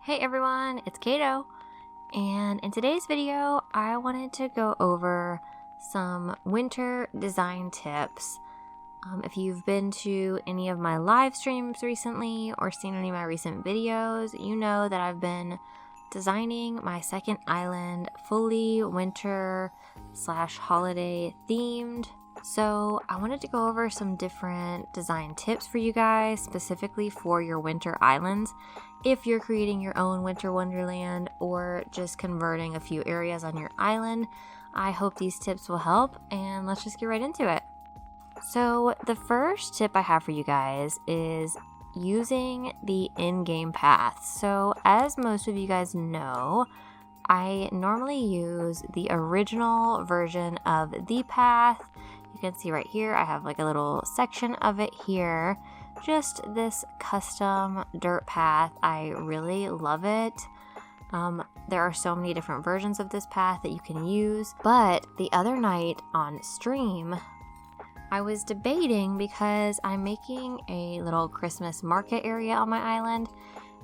Hey everyone, it's Kato, and in today's video I wanted to go over some winter design tips. If you've been to any of my live streams recently or seen any of my recent videos, you know that I've been designing my second island fully winter / holiday themed. So I wanted to go over some different design tips for you guys, specifically for your winter islands. If you're creating your own winter wonderland or just converting a few areas on your island, I hope these tips will help, and let's just get right into it. So the first tip I have for you guys is using the in-game paths. So as most of you guys know, I normally use the original version of the path. You can see right here, I have like a little section of it here. Just this custom dirt path. I really love it. There are so many different versions of this path that you can use. But the other night on stream, I was debating because I'm making a little Christmas market area on my island.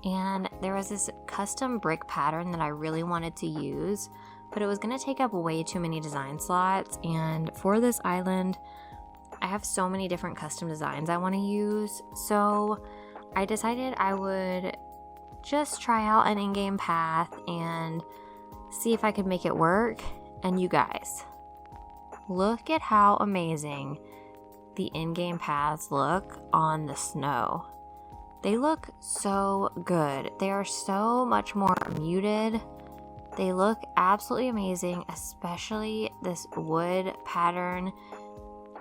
And there was this custom brick pattern that I really wanted to use, but it was going to take up way too many design slots. And for this island, I have so many different custom designs I want to use. So I decided I would just try out an in-game path and see if I could make it work. And you guys, look at how amazing the in-game paths look on the snow. They look so good. They are so much more muted. They look absolutely amazing, especially this wood pattern.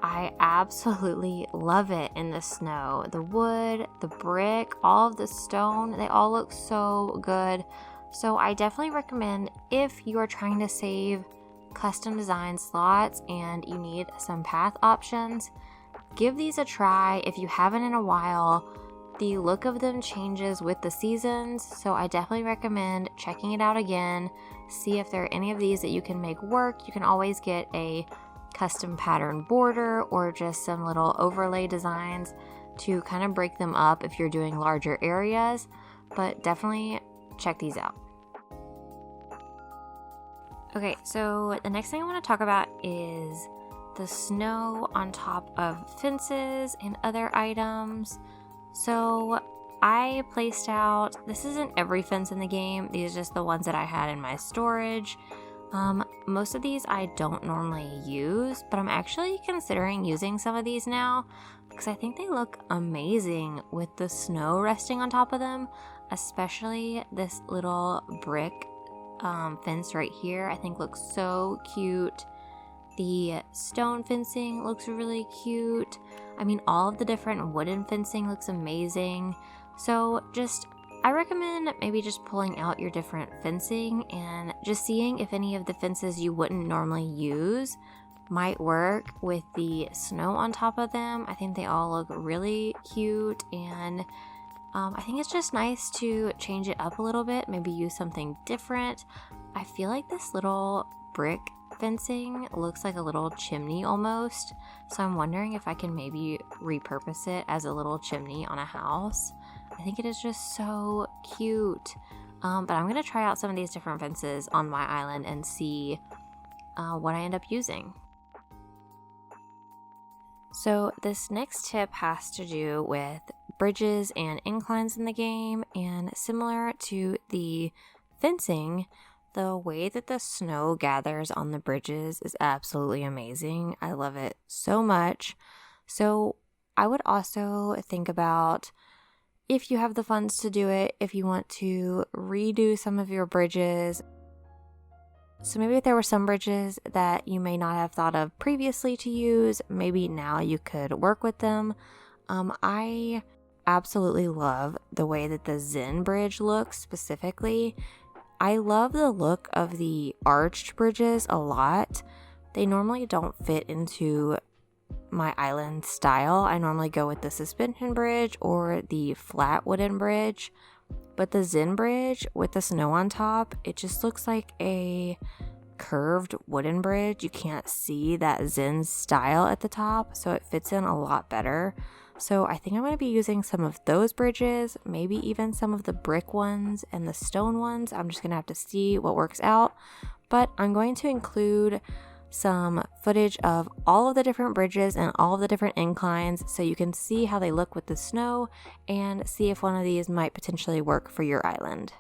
I absolutely love it in the snow. The wood, the brick, all of the stone, they all look so good. So I definitely recommend, if you are trying to save custom design slots and you need some path options, give these a try. If you haven't in a while, the look of them changes with the seasons, so I definitely recommend checking it out again. See if there are any of these that you can make work. You can always get a custom pattern border or just some little overlay designs to kind of break them up if you're doing larger areas, but definitely check these out. Okay, so the next thing I want to talk about is the snow on top of fences and other items. So I placed out, this isn't every fence in the game, these are just the ones that I had in my storage. Most of these I don't normally use, but I'm actually considering using some of these now because I think they look amazing with the snow resting on top of them, especially this little brick fence right here. I think looks so cute. The stone fencing looks really cute. I mean, all of the different wooden fencing looks amazing. So I recommend maybe just pulling out your different fencing and just seeing if any of the fences you wouldn't normally use might work with the snow on top of them. I think they all look really cute, and I think it's just nice to change it up a little bit, maybe use something different. I feel like this little brick fencing looks like a little chimney almost, so I'm wondering if I can maybe repurpose it as a little chimney on a house. I think it is just so cute. But I'm going to try out some of these different fences on my island and see what I end up using. So this next tip has to do with bridges and inclines in the game, and similar to the fencing, the way that the snow gathers on the bridges is absolutely amazing. I love it so much. So I would also think about, if you have the funds to do it, if you want to redo some of your bridges. So maybe if there were some bridges that you may not have thought of previously to use, maybe now you could work with them. I absolutely love the way that the Zen bridge looks specifically. I love the look of the arched bridges a lot. They normally don't fit into my island style. I normally go with the suspension bridge or the flat wooden bridge, but the Zen bridge with the snow on top, it just looks like a curved wooden bridge, you can't see that Zen style at the top, so it fits in a lot better. So I think I'm going to be using some of those bridges, maybe even some of the brick ones and the stone ones. I'm just going to have to see what works out. But I'm going to include some footage of all of the different bridges and all of the different inclines so you can see how they look with the snow and see if one of these might potentially work for your island.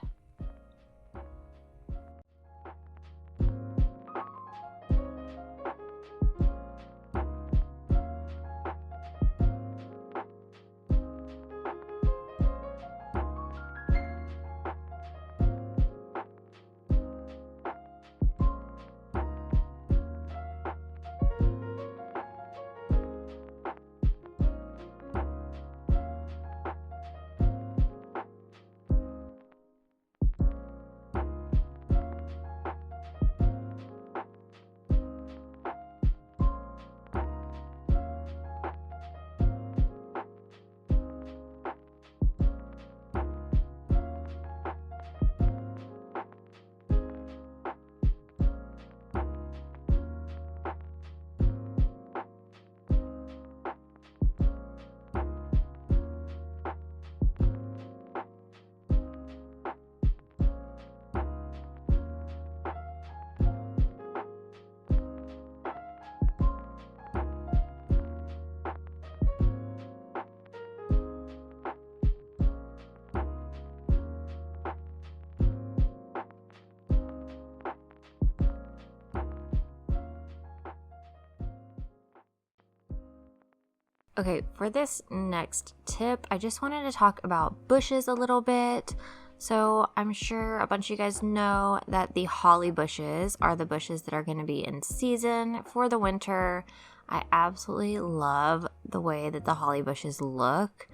Okay, for this next tip, I just wanted to talk about bushes a little bit. So I'm sure a bunch of you guys know that the holly bushes are the bushes that are going to be in season for the winter. I absolutely love the way that the holly bushes look.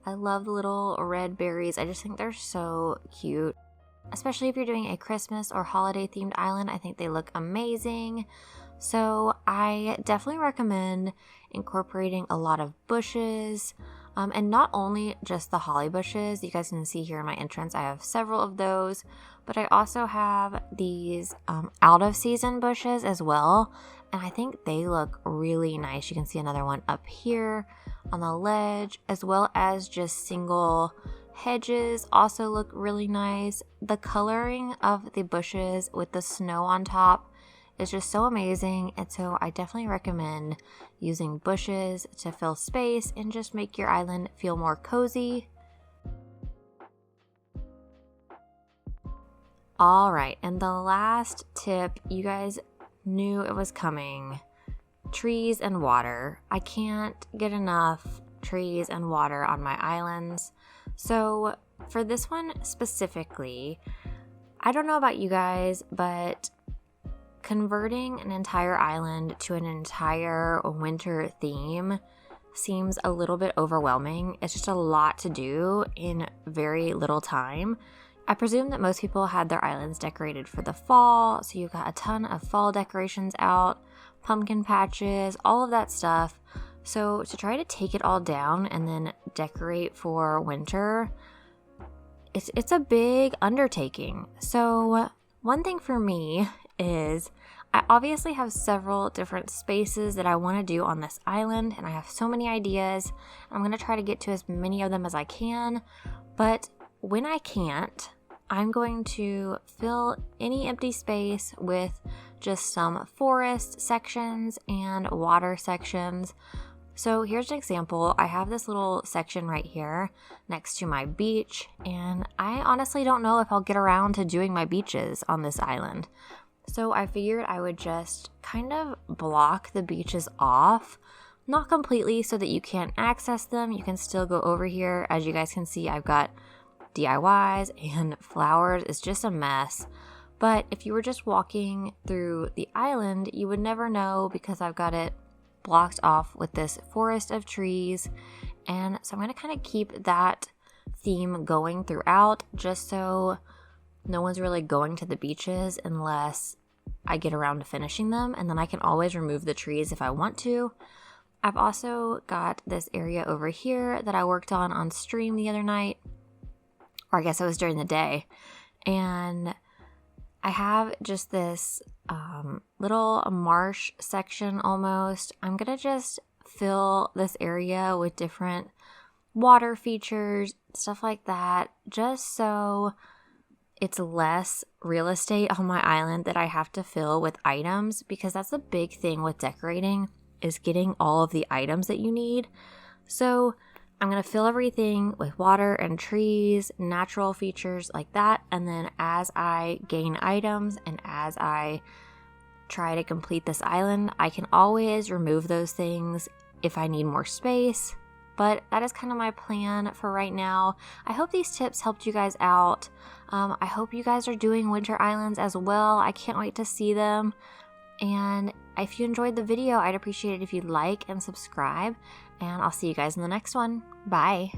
I love the little red berries. I just think they're so cute. Especially if you're doing a Christmas or holiday themed island, I think they look amazing. So I definitely recommend incorporating a lot of bushes, and not only just the holly bushes. You guys can see here in my entrance I have several of those, but I also have these out of season bushes as well, and I think they look really nice. You can see another one up here on the ledge, as well as just single hedges also look really nice. The coloring of the bushes with the snow on top is just so amazing, and so I definitely recommend using bushes to fill space and just make your island feel more cozy. All right, and the last tip, you guys knew it was coming. Trees and water. I can't get enough trees and water on my islands. So for this one specifically, I don't know about you guys, but converting an entire island to an entire winter theme seems a little bit overwhelming. It's just a lot to do in very little time. I presume that most people had their islands decorated for the fall, so you've got a ton of fall decorations out, pumpkin patches, all of that stuff. So to try to take it all down and then decorate for winter, it's a big undertaking. So one thing for me is I obviously have several different spaces that I want to do on this island, and I have so many ideas. I'm going to try to get to as many of them as I can, but when I can't, I'm going to fill any empty space with just some forest sections and water sections. So here's an example. I have this little section right here next to my beach, and I honestly don't know if I'll get around to doing my beaches on this island. So I figured I would just kind of block the beaches off, not completely so that you can't access them. You can still go over here. As you guys can see, I've got DIYs and flowers. It's just a mess. But if you were just walking through the island, you would never know because I've got it blocked off with this forest of trees. And so I'm going to kind of keep that theme going throughout, just so no one's really going to the beaches unless I get around to finishing them, and then I can always remove the trees if I want to. I've also got this area over here that I worked on stream the other night, or I guess it was during the day, and I have just this little marsh section almost. I'm going to just fill this area with different water features, stuff like that, just so it's less real estate on my island that I have to fill with items, because that's a big thing with decorating, is getting all of the items that you need. So I'm going to fill everything with water and trees, natural features like that. And then as I gain items and as I try to complete this island, I can always remove those things if I need more space. But that is kind of my plan for right now. I hope these tips helped you guys out. I hope you guys are doing winter islands as well. I can't wait to see them. And if you enjoyed the video, I'd appreciate it if you'd like and subscribe. And I'll see you guys in the next one. Bye.